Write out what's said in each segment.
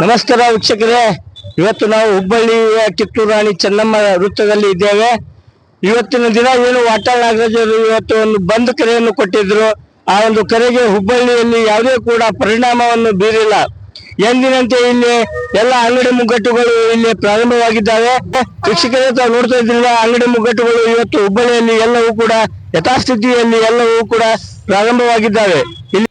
ನಮಸ್ಕಾರ ವೀಕ್ಷಕರೇ, ಇವತ್ತು ನಾವು ಹುಬ್ಬಳ್ಳಿಯ ಕಿತ್ತೂರು ರಾಣಿ ಚೆನ್ನಮ್ಮ ವೃತ್ತದಲ್ಲಿ ಇದ್ದೇವೆ. ಇವತ್ತಿನ ದಿನ ಏನು ವಾಟಾಳ್ ನಾಗರಾಜ್ ಅವರು ಇವತ್ತು ಒಂದು ಬಂದ್ ಕರೆಯನ್ನು ಕೊಟ್ಟಿದ್ರು. ಆ ಒಂದು ಕರೆಗೆ ಹುಬ್ಬಳ್ಳಿಯಲ್ಲಿ ಯಾವುದೇ ಕೂಡ ಪರಿಣಾಮವನ್ನು ಬೀರಿಲ್ಲ. ಎಂದಿನಂತೆ ಇಲ್ಲಿ ಎಲ್ಲ ಅಂಗಡಿ ಮುಗ್ಗಟ್ಟುಗಳು ಇಲ್ಲಿ ಪ್ರಾರಂಭವಾಗಿದ್ದಾವೆ. ವೀಕ್ಷಕರೇ, ತಾವು ನೋಡ್ತಾ ಇದ್ದಿಲ್ಲ, ಅಂಗಡಿ ಮುಗ್ಗಟ್ಟುಗಳು ಇವತ್ತು ಹುಬ್ಬಳ್ಳಿಯಲ್ಲಿ ಎಲ್ಲವೂ ಕೂಡ ಯಥಾಸ್ಥಿತಿಯಲ್ಲಿ ಎಲ್ಲವೂ ಕೂಡ ಪ್ರಾರಂಭವಾಗಿದ್ದಾವೆ. ಇಲ್ಲಿ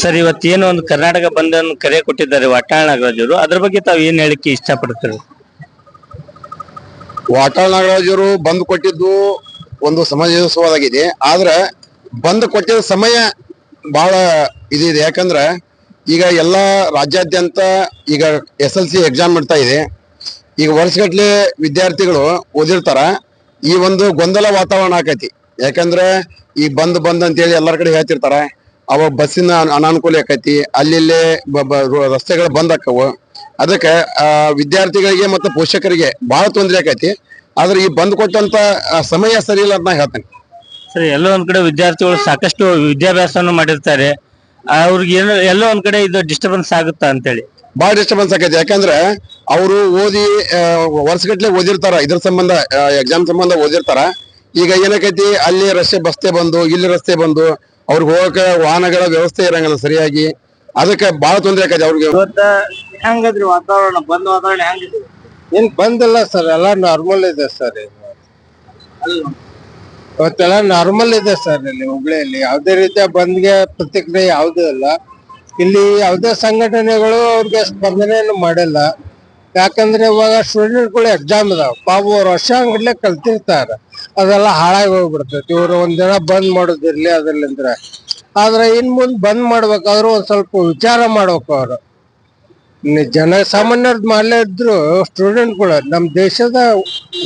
ಸರ್, ಇವತ್ತೇನು ಒಂದು ಕರ್ನಾಟಕ ಬಂದ್ ಅನ್ನು ಕರೆ ಕೊಟ್ಟಿದ್ದಾರೆ ವಾಟಾಳ್ ನಾಗರಾಜ್ ಅವರು, ಅದ್ರ ಬಗ್ಗೆ ತಾವು ಏನ್ ಹೇಳಿಕ್ಕೆ ಇಷ್ಟಪಡ್ತಾರೆ? ವಾಟಾಳ್ ನಾಗರಾಜ್ ಅವರು ಬಂದ್ ಕೊಟ್ಟಿದ್ದು ಒಂದು ಸಮಂಜಸವಾಗಿದೆ. ಆದ್ರೆ ಬಂದ್ ಕೊಟ್ಟಿದ್ದ ಸಮಯ ಬಹಳ ಇದಿದೆ. ಯಾಕಂದ್ರೆ ಈಗ ಎಲ್ಲಾ ರಾಜ್ಯಾದ್ಯಂತ ಈಗ SLC ಎಕ್ಸಾಮ್ ಮಾಡ್ತಾ ಇದೆ. ಈಗ ವರ್ಷಗಟ್ಲೆ ವಿದ್ಯಾರ್ಥಿಗಳು ಓದಿರ್ತಾರ. ಈ ಒಂದು ಗೊಂದಲ ವಾತಾವರಣ ಆಕೈತಿ. ಯಾಕಂದ್ರೆ ಈ ಬಂದ್ ಅಂತೇಳಿ ಎಲ್ಲರ ಕಡೆ ಹೇಳ್ತಿರ್ತಾರ. ಅವ ಬಸ್ಸಿನ ಅನಾನುಕೂಲ ಆಕೈತಿ, ಅಲ್ಲಿ ರಸ್ತೆಗಳು ಬಂದ್ ಆಕವು. ಅದಕ್ಕೆ ವಿದ್ಯಾರ್ಥಿಗಳಿಗೆ ಮತ್ತು ಪೋಷಕರಿಗೆ ಬಹಳ ತೊಂದರೆ ಆಕೈತಿ. ಆದ್ರೆ ಈ ಬಂದ್ ಕೊಟ್ಟಂತ ಸಮಯ ಸರಿ ಇಲ್ಲ ಅಂತ ನಾ ಹೇಳ್ತೇನೆ. ಸರಿ, ಎಲ್ಲೋ ಒಂದ್ ಕಡೆ ವಿದ್ಯಾರ್ಥಿಗಳು ಸಾಕಷ್ಟು ವಿದ್ಯಾಭ್ಯಾಸವನ್ನು ಮಾಡಿರ್ತಾರೆ. ಅವ್ರಿಗೆ ಎಲ್ಲೋ ಒಂದ್ ಕಡೆ ಇದು ಡಿಸ್ಟರ್ಬೆನ್ಸ್ ಆಗುತ್ತಾ ಅಂತೇಳಿ ಬಹಳ ಡಿಸ್ಟರ್ಬೆನ್ಸ್ ಆಕೈತಿ. ಯಾಕಂದ್ರೆ ಅವರು ಓದಿ ವರ್ಷಗಟ್ಲೆ ಓದಿರ್ತಾರ, ಇದ್ರ ಸಂಬಂಧ ಎಕ್ಸಾಮ್ ಸಂಬಂಧ ಓದಿರ್ತಾರ. ಈಗ ಏನಾಕೈತಿ, ಅಲ್ಲಿ ರಸ್ತೆ ಬಸ್ತೆ ಬಂದು, ಇಲ್ಲಿ ರಸ್ತೆ ಬಂದು, ಅವ್ರಿಗೆ ಹೋಗಕ್ಕೆ ವಾಹನಗಳ ವ್ಯವಸ್ಥೆ ಇರಂಗಿಲ್ಲ ಸರಿಯಾಗಿ. ಅದಕ್ಕೆ ಬಹಳ ತೊಂದರೆ ಆಕೈತಿ ಅವ್ರಿಗೆ. ಹೆಂಗದ್ರಿ ವಾತಾವರಣ? ಬಂದ್ ವಾತಾವರಣ ಹೆಂಗಿದೆ? ಏನ್ ಬಂದಿಲ್ಲ ಸರ್, ಎಲ್ಲ ನಾರ್ಮಲ್ ಇದೆ ಸರ್. ಇವತ್ತೆಲ್ಲ ನಾರ್ಮಲ್ ಇದೆ ಸರ್. ಇಲ್ಲಿ ಹುಬ್ಳಿಯಲ್ಲಿ ಯಾವುದೇ ರೀತಿಯ ಬಂದ್ಗೆ ಪ್ರತಿಕ್ರಿಯೆ ಯಾವುದೂ ಇಲ್ಲ. ಇಲ್ಲಿ ಯಾವುದೇ ಸಂಘಟನೆಗಳು ಅವ್ರಿಗೆ ಸ್ಪಂದನೆಯನ್ನು ಮಾಡಿಲ್ಲ. ಯಾಕಂದ್ರೆ ಇವಾಗ ಸ್ಟೂಡೆಂಟ್ಗಳು ಎಕ್ಸಾಮ್ ಇದಾವ, ಪಾಪ ವರ್ಷಾಂಗಡ್ಲೆ ಕಲ್ತಿರ್ತಾರೆ, ಅದೆಲ್ಲ ಹಾಳಾಗಿ ಹೋಗ್ಬಿಡ್ತೈತಿ. ಇವ್ರು ಒಂದಿನ ಬಂದ್ ಮಾಡೋದಿರ್ಲಿ ಅದ್ರಲ್ಲಿಂದ್ರ. ಆದ್ರೆ ಇನ್ ಮುಂದ್ ಬಂದ್ ಮಾಡ್ಬೇಕಾದ್ರು ಒಂದ್ ಸ್ವಲ್ಪ ವಿಚಾರ ಮಾಡ್ಬೇಕು. ಅವ್ರು ಜನಸಾಮಾನ್ಯರ್ದ್ ಮಾಡಲೇ ಇದ್ರು, ಸ್ಟೂಡೆಂಟ್ಗಳು ನಮ್ಮ ದೇಶದ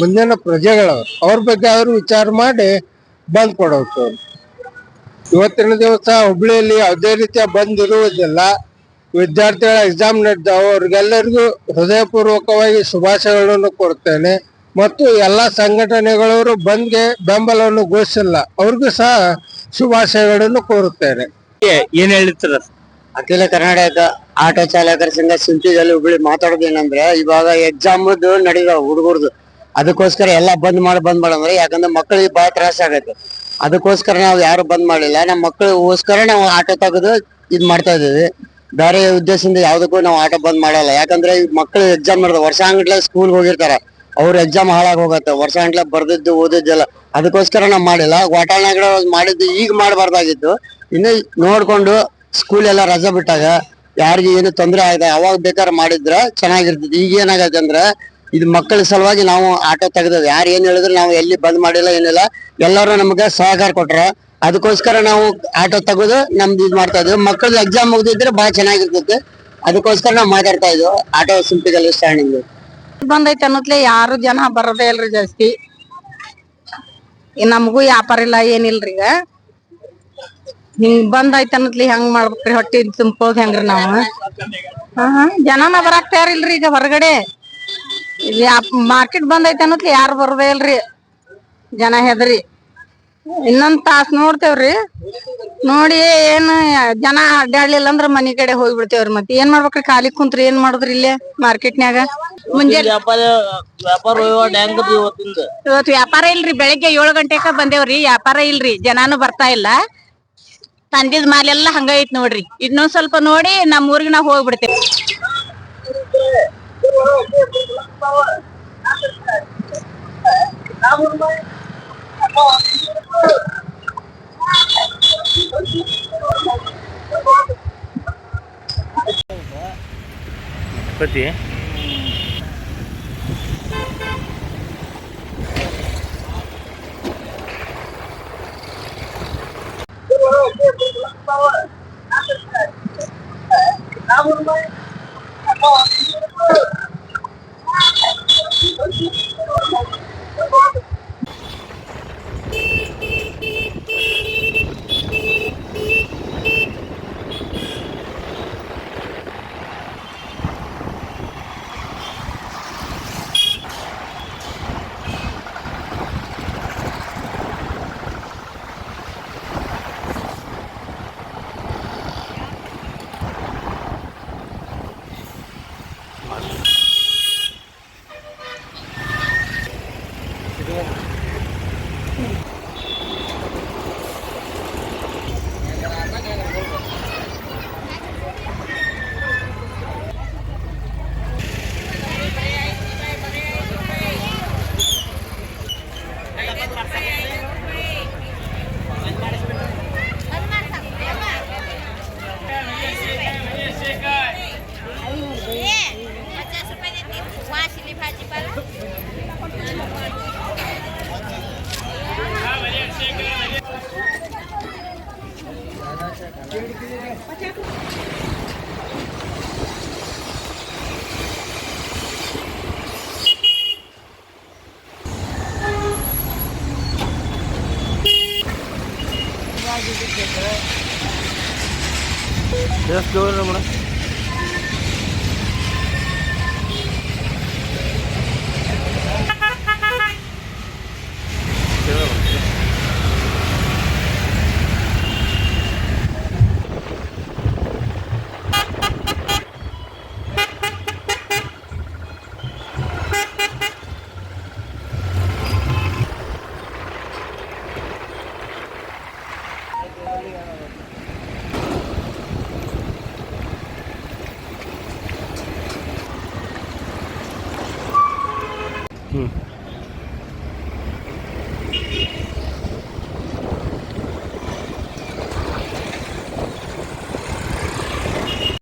ಮುಂದಿನ ಪ್ರಜೆಗಳವ್ರು, ಅವ್ರ ಬಗ್ಗೆ ಅವರು ವಿಚಾರ ಮಾಡಿ ಬಂದ್ ಕೊಡಬೇಕು. ಇವತ್ತಿನ ದಿವಸ ಹುಬ್ಳಿಯಲ್ಲಿ ಯಾವುದೇ ರೀತಿಯ ಬಂದ್ ಇರುವುದಿಲ್ಲ. ವಿದ್ಯಾರ್ಥಿಗಳ ಎಕ್ಸಾಮ್ ನಡೆದಾವ, ಅವ್ರಿಗೆಲ್ಲರಿಗೂ ಹೃದಯಪೂರ್ವಕವಾಗಿ ಶುಭಾಶಯಗಳನ್ನು ಕೊಡ್ತೇನೆ. ಮತ್ತು ಎಲ್ಲಾ ಸಂಘಟನೆಗಳವರು ಬಂದ್ಗೆ ಬೆಂಬಲವನ್ನು ಘೋಷಿಸಿಲ್ಲ, ಅವ್ರಿಗೂ ಸಹ ಶುಭಾಶಯಗಳನ್ನು ಕೋರುತ್ತೇನೆ. ಏನ್ ಹೇಳ್ತೀರ? ಅಖಿಲ ಕರ್ನಾಟಕ ಆಟೋ ಚಾಲಕರ ಸಂಘ ಸಿಂಪಿದಲ್ಲಿ ಹುಬ್ಳಿ ಮಾತಾಡೋದೇನಂದ್ರೆ, ಇವಾಗ ಎಕ್ಸಾಮ್ ನಡೆದಾವ ಹುಡುಗರ್ದು. ಅದಕ್ಕೋಸ್ಕರ ಎಲ್ಲ ಬಂದ್ ಮಾಡಂದ್ರೆ, ಯಾಕಂದ್ರೆ ಮಕ್ಕಳಿಗೆ ಬಹಳ ತ್ರಾಸ ಆಗತ್ತೆ. ಅದಕ್ಕೋಸ್ಕರ ನಾವು ಯಾರು ಬಂದ್ ಮಾಡಿಲ್ಲ. ನಮ್ಮ ಮಕ್ಕಳಿಗೋಸ್ಕರ ನಾವು ಆಟೋ ತೆಗೆದು ಇದ್ ಮಾಡ್ತಾ ಇದೀವಿ. ಬೇರೆ ಉದ್ದೇಶದಿಂದ ಯಾವ್ದಕ್ಕೂ ನಾವು ಆಟೋ ಬಂದ್ ಮಾಡಲ್ಲ. ಯಾಕಂದ್ರೆ ಈ ಮಕ್ಕಳು ಎಕ್ಸಾಮ್ ನಡೆದ ವರ್ಷಾಂಗಟ್ಲೆ ಸ್ಕೂಲ್ ಹೋಗಿರ್ತಾರ, ಅವ್ರ ಎಕ್ಸಾಮ್ ಹಾಳಾಗಿ ಹೋಗತ್ತೆ. ವರ್ಷಾಂಗಟ್ಲೆ ಬರ್ದಿದ್ದು ಓದಿದ್ದೆಲ್ಲ. ಅದಕ್ಕೋಸ್ಕರ ನಾವ್ ಮಾಡಿಲ್ಲ. ವಾಟಾಳ್ ನಾಗರಾಜ್ ಮಾಡಿದ್ದು ಈಗ ಮಾಡಬಾರ್ದಾಗಿತ್ತು. ಇನ್ನು ನೋಡ್ಕೊಂಡು ಸ್ಕೂಲ್ ಎಲ್ಲ ರಜೆ ಬಿಟ್ಟಾಗ ಯಾರಿಗೆ ಏನು ತೊಂದರೆ ಆಗಿದೆ ಅವಾಗ ಬೇಕಾದ್ರೆ ಮಾಡಿದ್ರ ಚೆನ್ನಾಗಿರ್ತದೆ. ಈಗ ಏನಾಗತ್ತೆ ಅಂದ್ರೆ, ಇದು ಮಕ್ಕಳ ಸಲುವಾಗಿ ನಾವು ಆಟೋ ತೆಗ್ದದ್. ಯಾರು ಏನ್ ಹೇಳಿದ್ರು ನಾವು ಎಲ್ಲಿ ಬಂದ್ ಮಾಡಿಲ್ಲ, ಏನಿಲ್ಲ. ಎಲ್ಲರೂ ನಮ್ಗೆ ಸಹಕಾರ ಕೊಟ್ರ. ಅದಕ್ಕೋಸ್ಕರ ನಾವು ಆಟೋ ತೆಗೆದು ನಮ್ದು ಇದ್ ಮಾಡ್ತಾ ಇದ್ವಿ. ಮಕ್ಕಳದ್ದು ಎಕ್ಸಾಮ್ ಮುಗ್ದಿದ್ರೆ ಬಹಳ ಚೆನ್ನಾಗಿರ್ತೈತಿ. ಅದಕ್ಕೋಸ್ಕರ ನಾವ್ ಮಾತಾಡ್ತಾ ಇದ್ವಿ ಆಟೋ ಸಿಂಪಿಗಲ್ ಸ್ಟ್ಯಾಂಡಿಂಗ್. ಬಂದೈತೆ ಅನ್ನೋತ್ಲೆ ಯಾರು ಜನ ಬರೋದೇ ಇಲ್ರಿ ಜಾಸ್ತಿ. ನಮಗೂ ವ್ಯಾಪಾರ ಇಲ್ಲ, ಏನಿಲ್ರಿ. ಈಗ ಹಿಂಗ್ ಬಂದೈತೆ ಅನ್ನತ್ಲಿ ಹೆಂಗ್ ಮಾಡ್ಬೇಕ್ರಿ? ಹೊಟ್ಟಿ ತುಂಬೋದ್ ಹೆಂಗ್ರಿ ನಾವು? ಜನನ ಬರಾಕ್ ತಯಾರಿಲ್ರಿ ಈಗ ಹೊರಗಡೆ. ಇಲ್ಲಿ ಮಾರ್ಕೆಟ್ ಬಂದೈತೆ ಅನ್ನತ್ಲಿ ಯಾರು ಬರೋದೇ ಇಲ್ರಿ. ಜನ ಹೆದ್ರಿ ಇನ್ನೊಂದ್ ತಾಸ್ ನೋಡ್ತೇವ್ರಿ. ನೋಡಿ ಏನ್ ಜನ ಅಡ್ಡಾಡ್ಲಿಲ್ಲ ಅಂದ್ರ ಮನಿ ಕಡೆ ಹೋಗಿ ಬಿಡ್ತೇವ್ರಿ. ಮತ್ತೆ ಏನ್ ಮಾಡ್ಬೇಕ್ರಿ? ಖಾಲಿ ಕುಂತ್ರಿ ಏನ್ ಮಾಡುದ್ರಿ ಇಲ್ಲೇ ಮಾರ್ಕೆಟ್ನ್ಯಾಗ? ಮುಂಜಾನೆ ಇವತ್ತು ವ್ಯಾಪಾರ ಇಲ್ರಿ. ಬೆಳಿಗ್ಗೆ 7 ಗಂಟೆಕ ಬಂದೇವ್ರಿ, ವ್ಯಾಪಾರ ಇಲ್ರಿ. ಜನಾನು ಬರ್ತಾ ಇಲ್ಲ. ತಂದಿದ್ ಮಾಲೆಲ್ಲಾ ಹಂಗ ಐತ್ ನೋಡ್ರಿ. ಇನ್ನೊಂದ್ ಸ್ವಲ್ಪ ನೋಡಿ ನಮ್ ಊರಿಗೆ ನಾವ್ ಹೋಗ್ಬಿಡ್ತೇವೆ. ಪತಿ ಎಷ್ಟು ಮೇಡಮ್ ಹ್ಞೂ